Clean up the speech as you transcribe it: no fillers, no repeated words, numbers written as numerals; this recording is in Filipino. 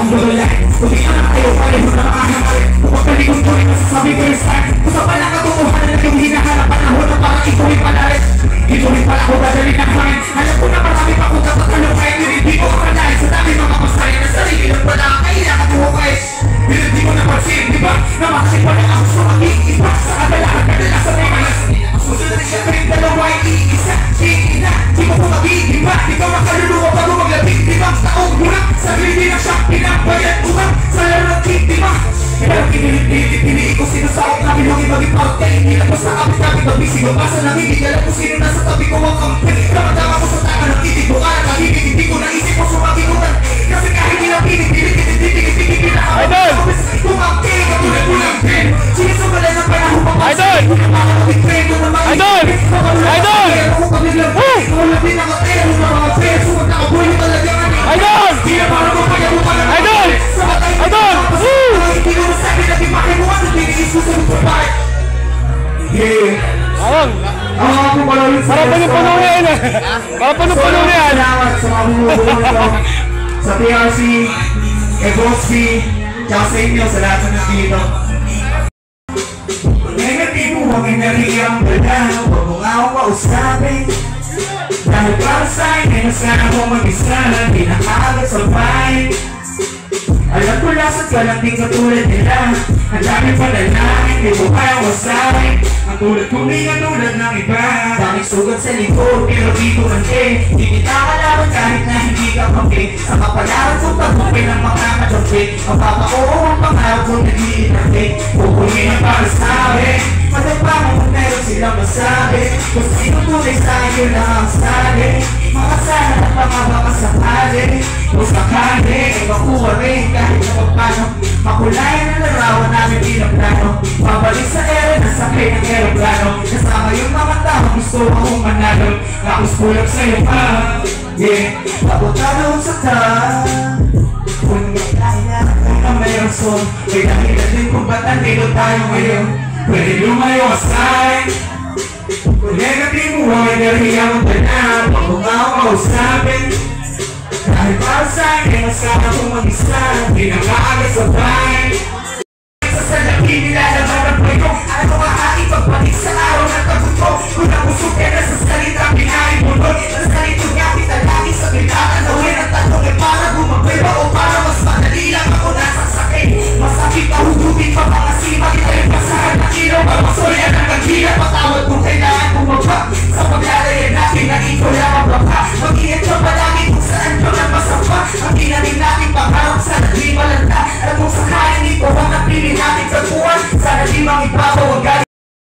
akong gagalain. Kung di ka na kayo, pala mo na makahangal. Kung pagkalikon ko rin masasabi ko yung start. Kung sa pala katutuhanan na yung hinahanap panahon na parang ito rin pala rin. Ito rin pala ko dadali ng hangin. Alam ko na marami pa kung tatatalo kaya hindi ko makalain. Sa dami mga masaya na sarili lang pala ang kailangan mo kay. Hindi mo napansin, di ba? Na makasipala ako sa mag-iiba. Sa kadalahan kadalasan ay malas. Susunod siya pa rin dalawa ay iisa. Ina, di mo ko mag-iiba. Di ka makaluluwa bago maglapit. Limang taong bulang sarili na siya pinabayad umang sa larang kitima. Pero pinili ko sinasawag namin ang ibang iparte. Ilapos na kapit namin magbisig. Mabasa lang hindi alam kung sino nasa tabi ko ang kampi. Tama-tama ko sa taka ng titig mo. Kaya kahibig hindi ko naisip mo sumaginutan. Kasi kahit nilapinig, tilig-tilig Idol! tumangki, katulad mo lang din. Sinisumalan ng panahon pa pa. Idol! Idol! Idol! Idol! Idol! Idol! Awang! Para puno-puno na yan eh! Para puno-puno na yan! Salamat sa mga bumubuno sa PRC, kay Boss B, tsaka sa inyo, sa lahat na nandito. Negatibo ang enerhiyang dala, huwag mo nga ako kausapin. Dahil para sa'yo, ay nasana ko mag-isa, di nakakagat sa bahay. Alam ko lasat ka lang din katulad nila. Ang dami pala lang, hindi mo kaya wasahin. Ang tulad kong di katulad ng iba. Daming sugat sa likod, pero di ko mante. Di kita kalaban kahit na hindi ka pangke. Sa kapalaran kong tagumpin ng mga kadampi. Mapapakoo ang pangarap kong nag-iinarte. Kukunin ang para sa'kin. Madagpa mo kung meron silang masabi. Kung sino tunay sa'yo yun lang ang sabi. Makasana at mga baka sakali. Kung sakali, ay makuha rin kahit na pagpano. Makulayan ang larawan namin bilang plano. Pabalik sa ere na sakay ng aeroplano. Kasama yung mga tao gusto akong manalo. Tapos kulang sa'yo pa. Yeah, papunta doon sa taas. Kung kaya na may rason. May dahilan din kung ba't nandito tayo ngayon. Pwede lumayo aside. Kung negatibo ang enerhiya mo na, huwag mo nga ako kausapin. Dahil para sa'yo, ay masama kong mag-isa. Di na maaga sa bahay. Sa salapi nilalaman ang buhay ko. Ano maaari pagpatik sa araw ng tagot ko. Kung nabusog ka na sa salita,